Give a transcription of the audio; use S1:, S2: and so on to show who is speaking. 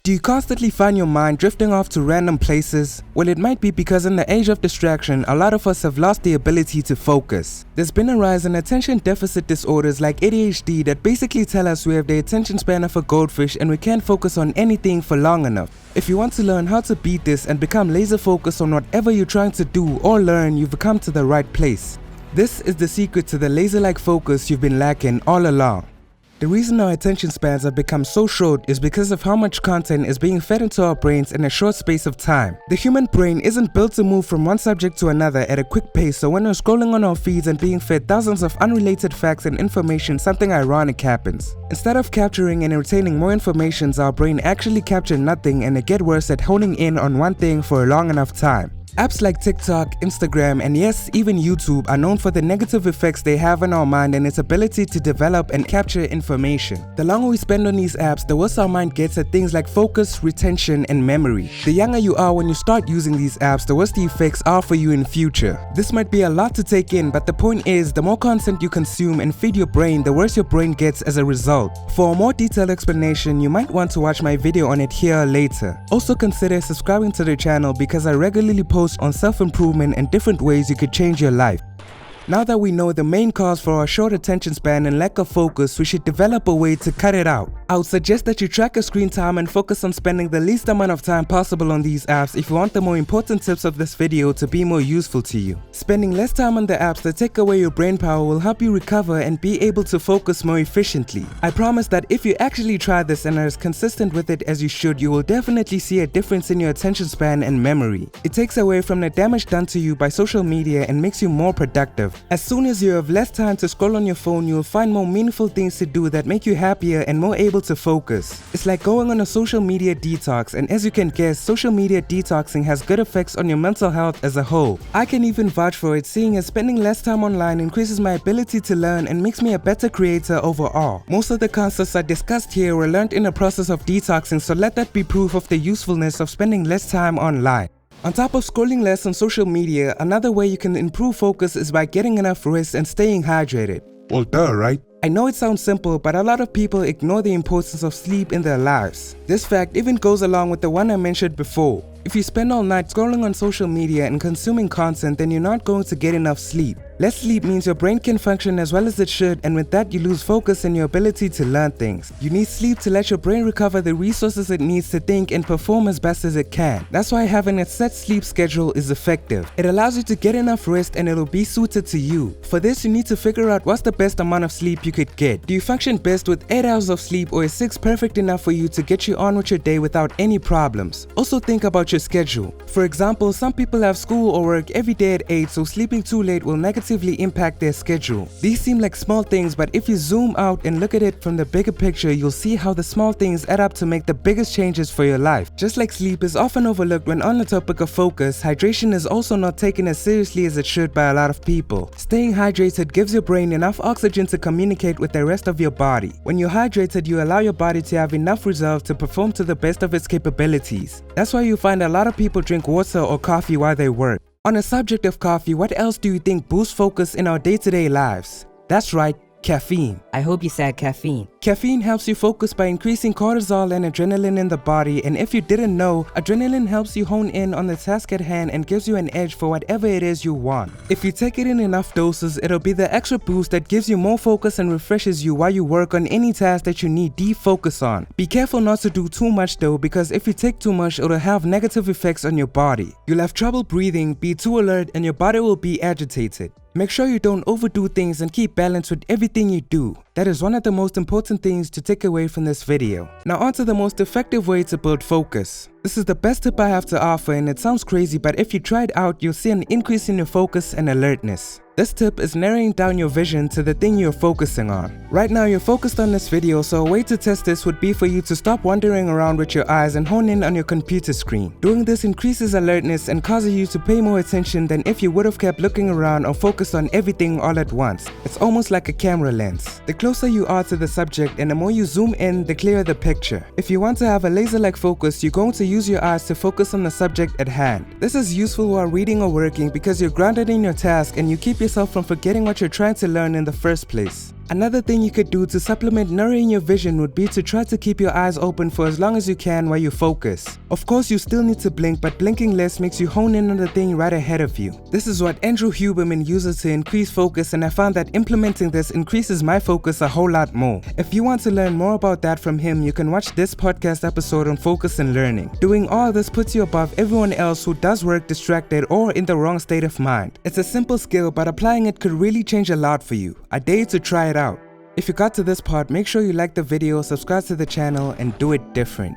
S1: Do you constantly find your mind drifting off to random places? Well, it might be because in the age of distraction, a lot of us have lost the ability to focus. There's been a rise in attention deficit disorders like ADHD that basically tell us we have the attention span of a goldfish and we can't focus on anything for long enough. If you want to learn how to beat this and become laser focused on whatever you're trying to do or learn, you've come to the right place. This is the secret to the laser-like focus you've been lacking all along. The reason our attention spans have become so short is because of how much content is being fed into our brains in a short space of time. The human brain isn't built to move from one subject to another at a quick pace, so when we're scrolling on our feeds and being fed thousands of unrelated facts and information, something ironic happens. Instead of capturing and retaining more information, our brain actually captures nothing and it gets worse at honing in on one thing for a long enough time. Apps like TikTok, Instagram, and yes, even YouTube are known for the negative effects they have on our mind and its ability to develop and capture information. The longer we spend on these apps, the worse our mind gets at things like focus, retention, and memory. The younger you are when you start using these apps, the worse the effects are for you in future. This might be a lot to take in, but the point is, the more content you consume and feed your brain, the worse your brain gets as a result. For a more detailed explanation, you might want to watch my video on it here later. Also consider subscribing to the channel because I regularly post on self-improvement and different ways you could change your life. Now that we know the main cause for our short attention span and lack of focus, we should develop a way to cut it out. I would suggest that you track your screen time and focus on spending the least amount of time possible on these apps if you want the more important tips of this video to be more useful to you. Spending less time on the apps that take away your brain power will help you recover and be able to focus more efficiently. I promise that if you actually try this and are as consistent with it as you should, you will definitely see a difference in your attention span and memory. It takes away from the damage done to you by social media and makes you more productive. As soon as you have less time to scroll on your phone, you will find more meaningful things to do that make you happier and more able to focus. It's like going on a social media detox, and as you can guess, social media detoxing has good effects on your mental health as a whole. I can even vouch for it, seeing as spending less time online increases my ability to learn and makes me a better creator overall. Most of the concepts I discussed here were learned in the process of detoxing, so let that be proof of the usefulness of spending less time online. On top of scrolling less on social media, another way you can improve focus is by getting enough rest and staying hydrated.
S2: Well, duh, right?
S1: I know it sounds simple, but a lot of people ignore the importance of sleep in their lives. This fact even goes along with the one I mentioned before. If you spend all night scrolling on social media and consuming content, then you're not going to get enough sleep. Less sleep means your brain can function as well as it should, and with that you lose focus and your ability to learn things. You need sleep to let your brain recover the resources it needs to think and perform as best as it can. That's why having a set sleep schedule is effective. It allows you to get enough rest and it'll be suited to you. For this, you need to figure out what's the best amount of sleep you could get. Do you function best with 8 hours of sleep, or is 6 perfect enough for you to get you on with your day without any problems? Also think about your schedule. For example, some people have school or work every day at 8, so sleeping too late will negatively impact their schedule. These seem like small things, but if you zoom out and look at it from the bigger picture, you'll see how the small things add up to make the biggest changes for your life. Just like sleep is often overlooked when on the topic of focus, hydration is also not taken as seriously as it should by a lot of people. Staying hydrated gives your brain enough oxygen to communicate with the rest of your body. When you're hydrated, you allow your body to have enough reserve to perform to the best of its capabilities. That's why you find a lot of people drink water or coffee while they work. On the subject of coffee, what else do you think boosts focus in our day-to-day lives? That's right, caffeine.
S3: I hope you said caffeine.
S1: Caffeine helps you focus by increasing cortisol and adrenaline in the body, and if you didn't know, adrenaline helps you hone in on the task at hand and gives you an edge for whatever it is you want. If you take it in enough doses, it'll be the extra boost that gives you more focus and refreshes you while you work on any task that you need deep focus on. Be careful not to do too much though, because if you take too much, it'll have negative effects on your body. You'll have trouble breathing, be too alert, and your body will be agitated. Make sure you don't overdo things and keep balance with everything you do. That is one of the most important things to take away from this video. Now on to the most effective way to build focus. This is the best tip I have to offer, and it sounds crazy, but if you try it out, you'll see an increase in your focus and alertness. This tip is narrowing down your vision to the thing you're focusing on. Right now you're focused on this video, so a way to test this would be for you to stop wandering around with your eyes and hone in on your computer screen. Doing this increases alertness and causes you to pay more attention than if you would have kept looking around or focused on everything all at once. It's almost like a camera lens. The closer you are to the subject and the more you zoom in, the clearer the picture. If you want to have a laser-like focus, you're going to use your eyes to focus on the subject at hand. This is useful while reading or working because you're grounded in your task and you keep yourself from forgetting what you're trying to learn in the first place. Another thing you could do to supplement narrowing your vision would be to try to keep your eyes open for as long as you can while you focus. Of course, you still need to blink, but blinking less makes you hone in on the thing right ahead of you. This is what Andrew Huberman uses to increase focus, and I found that implementing this increases my focus a whole lot more. If you want to learn more about that from him, you can watch this podcast episode on focus and learning. Doing all this puts you above everyone else who does work distracted or in the wrong state of mind. It's a simple skill, but applying it could really change a lot for you. I dare you to try it out. If you got to this part, make sure you like the video, subscribe to the channel, and do it different.